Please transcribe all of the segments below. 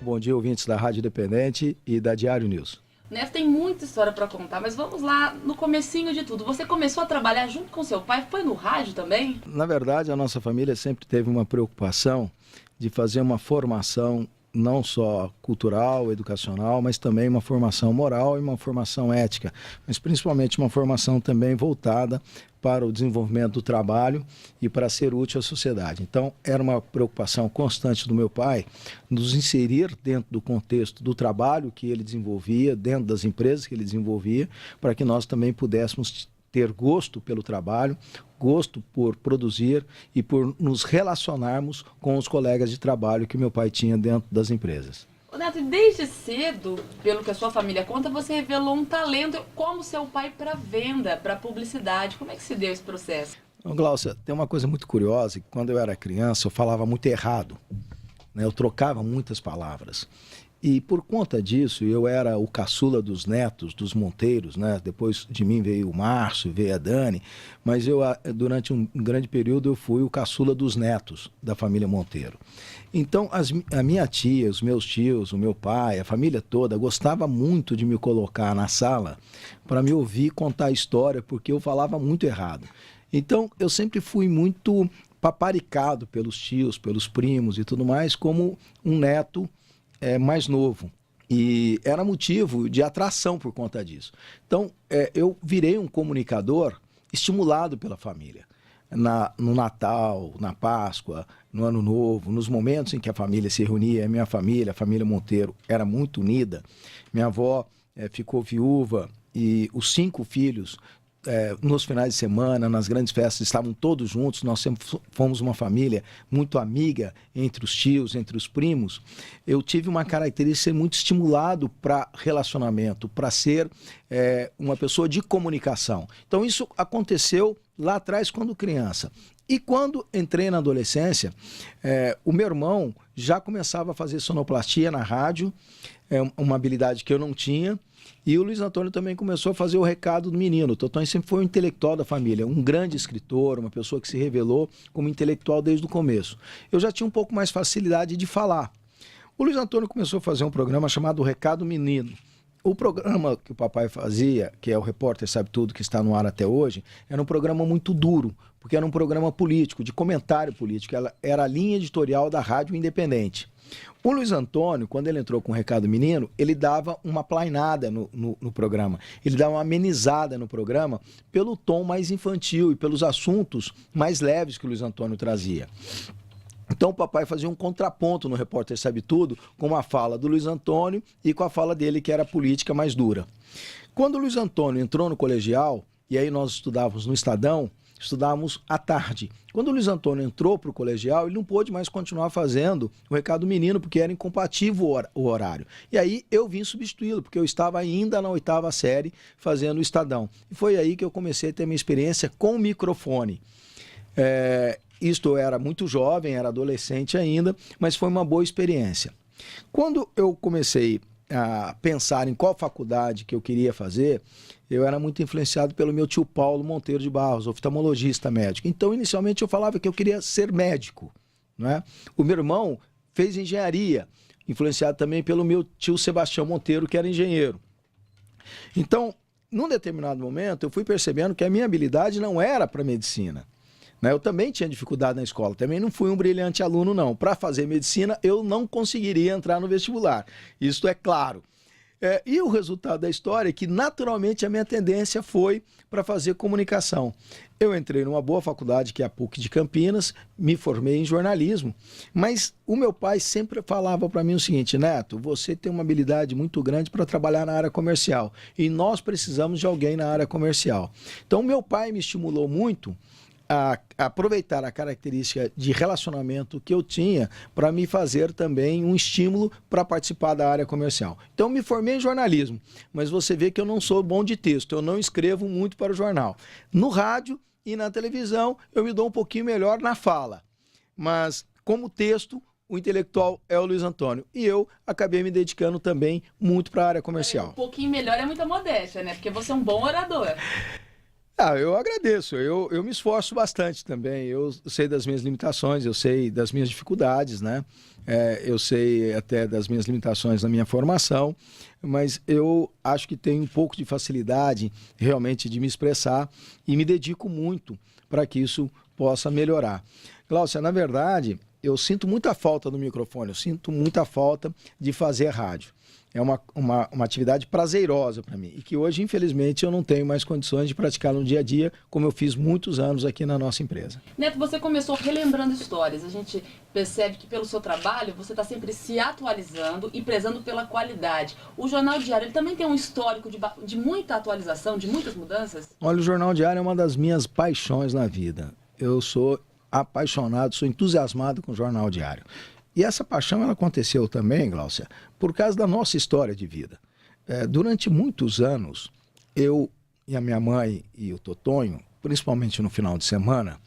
bom dia, ouvintes da Rádio Independente e da Diário News. Neto, tem muita história para contar, mas vamos lá no comecinho de tudo. Você começou a trabalhar junto com seu pai, foi no rádio também? Na verdade, a nossa família sempre teve uma preocupação de fazer uma formação não só cultural, educacional, mas também uma formação moral e uma formação ética, mas principalmente uma formação também voltada para o desenvolvimento do trabalho e para ser útil à sociedade. Então, era uma preocupação constante do meu pai nos inserir dentro do contexto do trabalho que ele desenvolvia, dentro das empresas que ele desenvolvia, para que nós também pudéssemos ter gosto pelo trabalho, gosto por produzir e por nos relacionarmos com os colegas de trabalho que meu pai tinha dentro das empresas. Ô Neto, desde cedo, pelo que a sua família conta, você revelou um talento como seu pai para venda, para publicidade. Como é que se deu esse processo? Glaucia, tem uma coisa muito curiosa, que quando eu era criança eu falava muito errado, né? Eu trocava muitas palavras. E por conta disso, eu era o caçula dos netos, dos Monteiros, né? Depois de mim veio o Márcio, veio a Dani, mas eu, durante um grande período, eu fui o caçula dos netos da família Monteiro. Então, a minha tia, os meus tios, o meu pai, a família toda, gostava muito de me colocar na sala para me ouvir contar a história, porque eu falava muito errado. Então, eu sempre fui muito paparicado pelos tios, pelos primos e tudo mais, como um neto mais novo, e era motivo de atração por conta disso. Então, eu virei um comunicador estimulado pela família. No Natal, na Páscoa, no Ano Novo, nos momentos em que a família se reunia, a família Monteiro era muito unida. Minha avó ficou viúva e os 5 filhos, nos finais de semana, nas grandes festas, estavam todos juntos. Nós sempre fomos uma família muito amiga entre os tios, entre os primos. Eu tive uma característica de ser muito estimulado para relacionamento, para ser uma pessoa de comunicação. Então isso aconteceu lá atrás quando criança. E quando entrei na adolescência, o meu irmão já começava a fazer sonoplastia na rádio, uma habilidade que eu não tinha. E o Luiz Antônio também começou a fazer o recado do menino. O Totonho sempre foi um intelectual da família, um grande escritor, uma pessoa que se revelou como intelectual desde o começo. Eu já tinha um pouco mais facilidade de falar. O Luiz Antônio começou a fazer um programa chamado Recado Menino. O programa que o papai fazia, que é o Repórter Sabe Tudo, que está no ar até hoje, era um programa muito duro, porque era um programa político, de comentário político. Ela era a linha editorial da Rádio Independente. O Luiz Antônio, quando ele entrou com o Recado Menino, ele dava uma plainada no programa. Ele dava uma amenizada no programa pelo tom mais infantil e pelos assuntos mais leves que o Luiz Antônio trazia. Então o papai fazia um contraponto no Repórter Sabe Tudo com a fala do Luiz Antônio e com a fala dele, que era a política mais dura. Quando o Luiz Antônio entrou no colegial, e aí nós estudávamos no Estadão, estudávamos à tarde. Quando o Luiz Antônio entrou para o colegial, ele não pôde mais continuar fazendo o Recado Menino, porque era incompatível o horário. E aí eu vim substituí-lo, porque eu estava ainda na 8ª série fazendo o Estadão. E foi aí que eu comecei a ter minha experiência com o microfone. Eu era muito jovem, era adolescente ainda, mas foi uma boa experiência. Quando eu comecei a pensar em qual faculdade que eu queria fazer, eu era muito influenciado pelo meu tio Paulo Monteiro de Barros, oftalmologista médico. Então, inicialmente, eu falava que eu queria ser médico, né? O meu irmão fez engenharia, influenciado também pelo meu tio Sebastião Monteiro, que era engenheiro. Então, num determinado momento, eu fui percebendo que a minha habilidade não era para medicina. Eu também tinha dificuldade na escola, também não fui um brilhante aluno, não. Para fazer medicina, eu não conseguiria entrar no vestibular, isso é claro. E o resultado da história é que, naturalmente, a minha tendência foi para fazer comunicação. Eu entrei numa boa faculdade, que é a PUC de Campinas, me formei em jornalismo, mas o meu pai sempre falava para mim o seguinte: Neto, você tem uma habilidade muito grande para trabalhar na área comercial e nós precisamos de alguém na área comercial. Então, meu pai me estimulou muito a aproveitar a característica de relacionamento que eu tinha para me fazer também um estímulo para participar da área comercial. Então, me formei em jornalismo, mas você vê que eu não sou bom de texto, eu não escrevo muito para o jornal. No rádio e na televisão, eu me dou um pouquinho melhor na fala, mas como texto, o intelectual é o Luiz Antônio. E eu acabei me dedicando também muito para a área comercial. Um pouquinho melhor é muita modéstia, né? Porque você é um bom orador. Eu agradeço, eu me esforço bastante também, eu sei das minhas limitações, eu sei das minhas dificuldades, né? Eu sei até das minhas limitações na minha formação, mas eu acho que tenho um pouco de facilidade realmente de me expressar e me dedico muito para que isso possa melhorar. Gláucia, na verdade, eu sinto muita falta do microfone, eu sinto muita falta de fazer rádio. É uma atividade prazerosa para mim e que hoje, infelizmente, eu não tenho mais condições de praticar no dia a dia, como eu fiz muitos anos aqui na nossa empresa. Neto, você começou relembrando histórias. A gente percebe que pelo seu trabalho você está sempre se atualizando e prezando pela qualidade. O Jornal Diário ele também tem um histórico de muita atualização, de muitas mudanças? Olha, o Jornal Diário é uma das minhas paixões na vida. Eu sou apaixonado, sou entusiasmado com o Jornal Diário. E essa paixão ela aconteceu também, Gláucia, por causa da nossa história de vida. Durante muitos anos, eu e a minha mãe e o Totonho, principalmente no final de semana,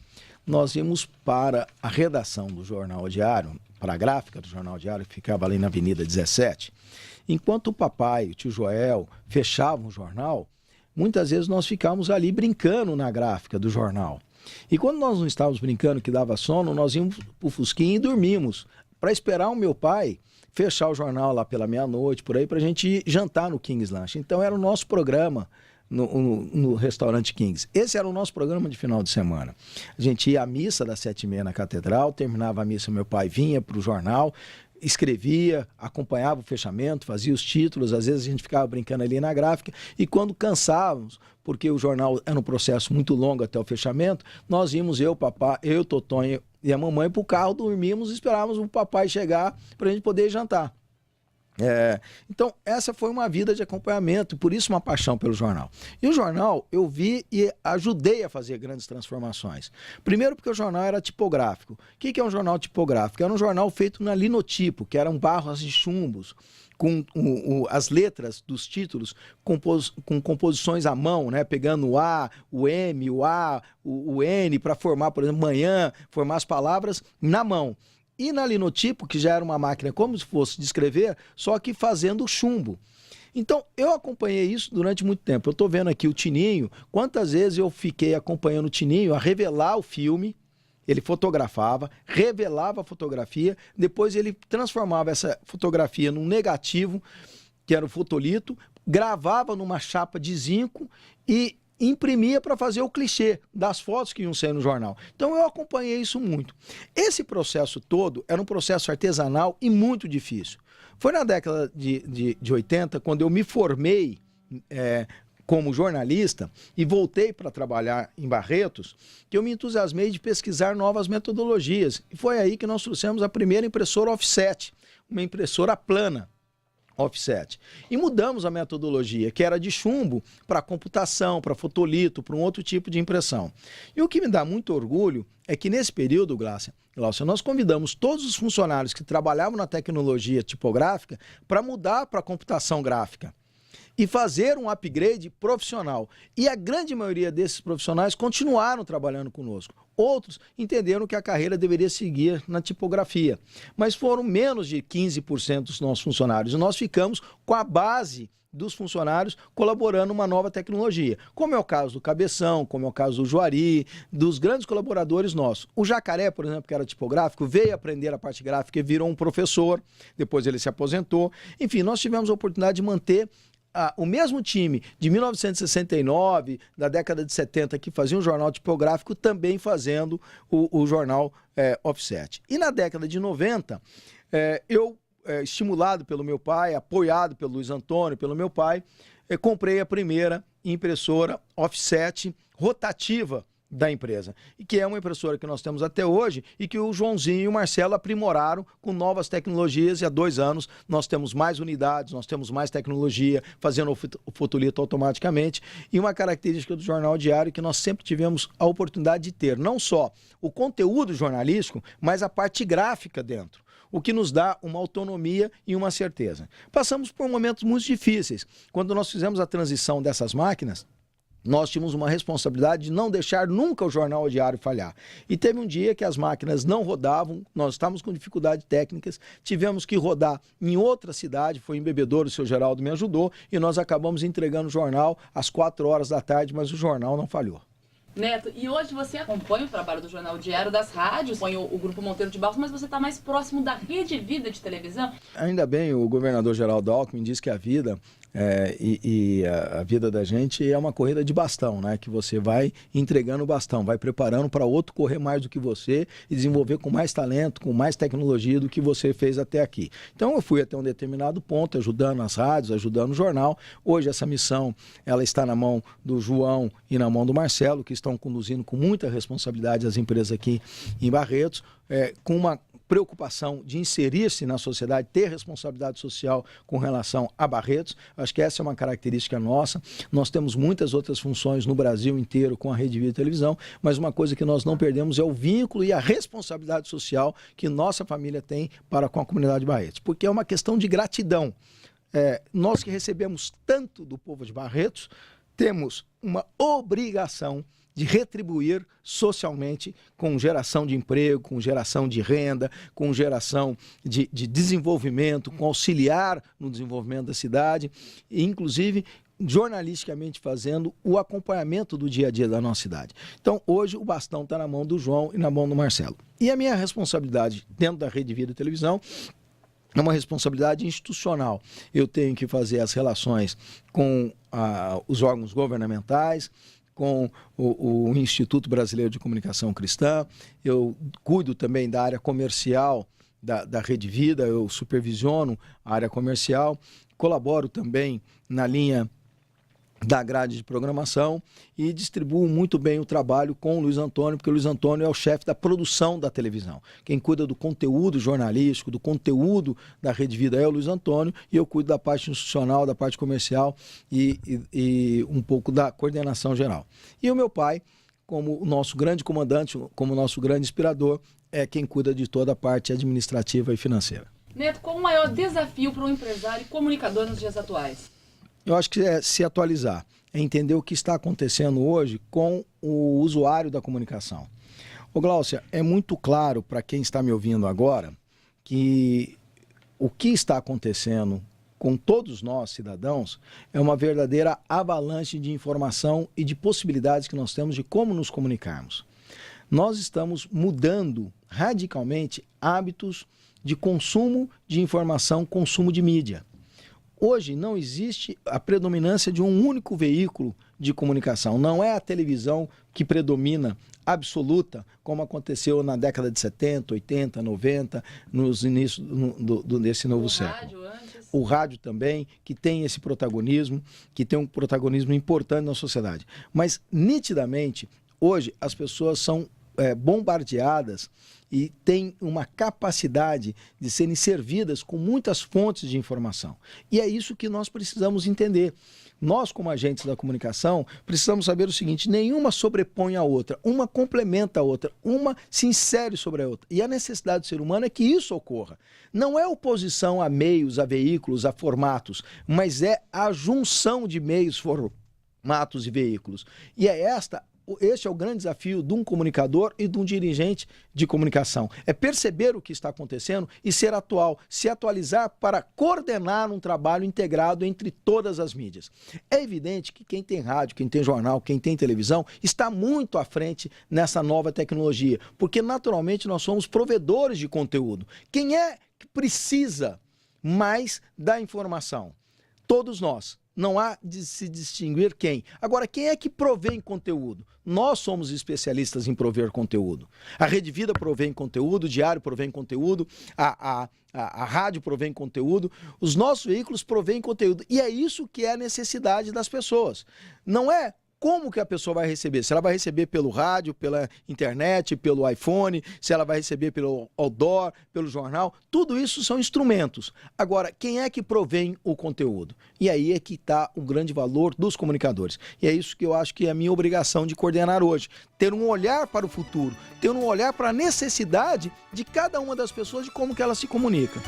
nós íamos para a redação do Jornal Diário, para a gráfica do Jornal Diário, que ficava ali na Avenida 17. Enquanto o papai e o tio Joel fechavam o jornal, muitas vezes nós ficávamos ali brincando na gráfica do jornal. E quando nós não estávamos brincando que dava sono, nós íamos para o Fusquinha e dormimos, para esperar o meu pai fechar o jornal lá pela meia-noite, por aí, para a gente ir jantar no King's Lanche. Então era o nosso programa no restaurante King's. Esse era o nosso programa de final de semana. A gente ia à missa das 7h30 na catedral, terminava a missa, meu pai vinha para o jornal, escrevia, acompanhava o fechamento, fazia os títulos, às vezes a gente ficava brincando ali na gráfica, e quando cansávamos, porque o jornal era um processo muito longo até o fechamento, nós íamos, eu, papai, eu, Totonho e a mamãe para o carro, dormíamos e esperávamos o papai chegar para a gente poder jantar. Então, essa foi uma vida de acompanhamento, por isso uma paixão pelo jornal. E o jornal, eu vi e ajudei a fazer grandes transformações. Primeiro porque o jornal era tipográfico. O que é um jornal tipográfico? Era um jornal feito na linotipo, que eram barras de chumbos, com as letras dos títulos com composições à mão, né? Pegando o A, o M, o A, o N, para formar, por exemplo, manhã, formar as palavras na mão. E na linotipo, que já era uma máquina como se fosse de escrever, só que fazendo chumbo. Então, eu acompanhei isso durante muito tempo. Eu estou vendo aqui o Tininho, quantas vezes eu fiquei acompanhando o Tininho a revelar o filme, ele fotografava, revelava a fotografia, depois ele transformava essa fotografia num negativo, que era o fotolito, gravava numa chapa de zinco e imprimia para fazer o clichê das fotos que iam sair no jornal. Então eu acompanhei isso muito. Esse processo todo era um processo artesanal e muito difícil. Foi na década de 80, quando eu me formei como jornalista e voltei para trabalhar em Barretos, que eu me entusiasmei de pesquisar novas metodologias. E foi aí que nós trouxemos a primeira impressora offset, uma impressora plana. Offset. E mudamos a metodologia, que era de chumbo, para computação, para fotolito, para um outro tipo de impressão. E o que me dá muito orgulho é que nesse período, Gláucia, nós convidamos todos os funcionários que trabalhavam na tecnologia tipográfica para mudar para a computação gráfica e fazer um upgrade profissional. E a grande maioria desses profissionais continuaram trabalhando conosco. Outros entenderam que a carreira deveria seguir na tipografia. Mas foram menos de 15% dos nossos funcionários. E nós ficamos com a base dos funcionários colaborando numa nova tecnologia. Como é o caso do Cabeção, como é o caso do Juari, dos grandes colaboradores nossos. O Jacaré, por exemplo, que era tipográfico, veio aprender a parte gráfica e virou um professor. Depois ele se aposentou. Enfim, nós tivemos a oportunidade de manter o mesmo time de 1969, da década de 70, que fazia um jornal tipográfico, também fazendo o jornal offset. E na década de 90, estimulado pelo meu pai, apoiado pelo Luiz Antônio, pelo meu pai, comprei a primeira impressora offset rotativa da empresa, e que é uma impressora que nós temos até hoje e que o Joãozinho e o Marcelo aprimoraram com novas tecnologias, e há 2 anos nós temos mais unidades, nós temos mais tecnologia, fazendo o fotolito automaticamente, e uma característica do Jornal Diário que nós sempre tivemos a oportunidade de ter, não só o conteúdo jornalístico, mas a parte gráfica dentro, o que nos dá uma autonomia e uma certeza. Passamos por momentos muito difíceis, quando nós fizemos a transição dessas máquinas Nós tínhamos uma responsabilidade de não deixar nunca o jornal diário falhar. E teve um dia que as máquinas não rodavam, nós estávamos com dificuldades técnicas, tivemos que rodar em outra cidade, foi em Bebedouro, o seu Geraldo me ajudou, e nós acabamos entregando o jornal às 4 horas da tarde, mas o jornal não falhou. Neto, e hoje você acompanha o trabalho do Jornal Diário, das rádios, acompanha o Grupo Monteiro de Barros, mas você está mais próximo da Rede Vida de televisão? Ainda bem, o governador Geraldo Alckmin diz que a vida a vida da gente é uma corrida de bastão, né? Que você vai entregando o bastão, vai preparando para outro correr mais do que você e desenvolver com mais talento, com mais tecnologia do que você fez até aqui. Então eu fui até um determinado ponto, ajudando as rádios, ajudando o jornal. Hoje essa missão ela está na mão do João e na mão do Marcelo, que estão conduzindo com muita responsabilidade as empresas aqui em Barretos, com uma preocupação de inserir-se na sociedade, ter responsabilidade social com relação a Barretos. Acho que essa é uma característica nossa. Nós temos muitas outras funções no Brasil inteiro com a Rede Vida e Televisão, mas uma coisa que nós não perdemos é o vínculo e a responsabilidade social que nossa família tem para com a comunidade de Barretos, porque é uma questão de gratidão. Nós que recebemos tanto do povo de Barretos, temos uma obrigação de retribuir socialmente com geração de emprego, com geração de renda, com geração de desenvolvimento, com auxiliar no desenvolvimento da cidade, e inclusive jornalisticamente fazendo o acompanhamento do dia a dia da nossa cidade. Então hoje o bastão está na mão do João e na mão do Marcelo. E a minha responsabilidade dentro da Rede Vida e Televisão é uma responsabilidade institucional. Eu tenho que fazer as relações com os órgãos governamentais, com o Instituto Brasileiro de Comunicação Cristã. Eu cuido também da área comercial da Rede Vida, eu supervisiono a área comercial, colaboro também na linha da grade de programação e distribuo muito bem o trabalho com o Luiz Antônio, porque o Luiz Antônio é o chefe da produção da televisão. Quem cuida do conteúdo jornalístico, do conteúdo da Rede Vida é o Luiz Antônio, e eu cuido da parte institucional, da parte comercial e um pouco da coordenação geral. E o meu pai, como o nosso grande comandante, como o nosso grande inspirador, é quem cuida de toda a parte administrativa e financeira. Neto, qual o maior desafio para um empresário e comunicador nos dias atuais? Eu acho que é se atualizar, é entender o que está acontecendo hoje com o usuário da comunicação. Ô Gláucia, é muito claro para quem está me ouvindo agora que o que está acontecendo com todos nós, cidadãos, é uma verdadeira avalanche de informação e de possibilidades que nós temos de como nos comunicarmos. Nós estamos mudando radicalmente hábitos de consumo de informação, consumo de mídia. Hoje não existe a predominância de um único veículo de comunicação. Não é a televisão que predomina absoluta, como aconteceu na década de 70, 80, 90, nos inícios desse novo século. O rádio também, que tem esse protagonismo, que tem um protagonismo importante na sociedade. Mas, nitidamente, hoje as pessoas são bombardeadas e têm uma capacidade de serem servidas com muitas fontes de informação. E é isso que nós precisamos entender. Nós, como agentes da comunicação, precisamos saber o seguinte: nenhuma sobrepõe a outra, uma complementa a outra, uma se insere sobre a outra. E a necessidade do ser humano é que isso ocorra. Não é oposição a meios, a veículos, a formatos, mas é a junção de meios, formatos e veículos. E este é o grande desafio de um comunicador e de um dirigente de comunicação. É perceber o que está acontecendo e ser atual, se atualizar para coordenar um trabalho integrado entre todas as mídias. É evidente que quem tem rádio, quem tem jornal, quem tem televisão, está muito à frente nessa nova tecnologia, porque naturalmente nós somos provedores de conteúdo. Quem é que precisa mais da informação? Todos nós. Não há de se distinguir quem. Agora, quem é que provém conteúdo? Nós somos especialistas em prover conteúdo. A Rede Vida provém conteúdo, o Diário provém conteúdo, a rádio provém conteúdo, os nossos veículos provêm conteúdo. E é isso que é a necessidade das pessoas. Não é como que a pessoa vai receber. Se ela vai receber pelo rádio, pela internet, pelo iPhone, se ela vai receber pelo outdoor, pelo jornal, tudo isso são instrumentos. Agora, quem é que provém o conteúdo? E aí é que está o grande valor dos comunicadores. E é isso que eu acho que é a minha obrigação de coordenar hoje. Ter um olhar para o futuro, ter um olhar para a necessidade de cada uma das pessoas, de como que ela se comunica.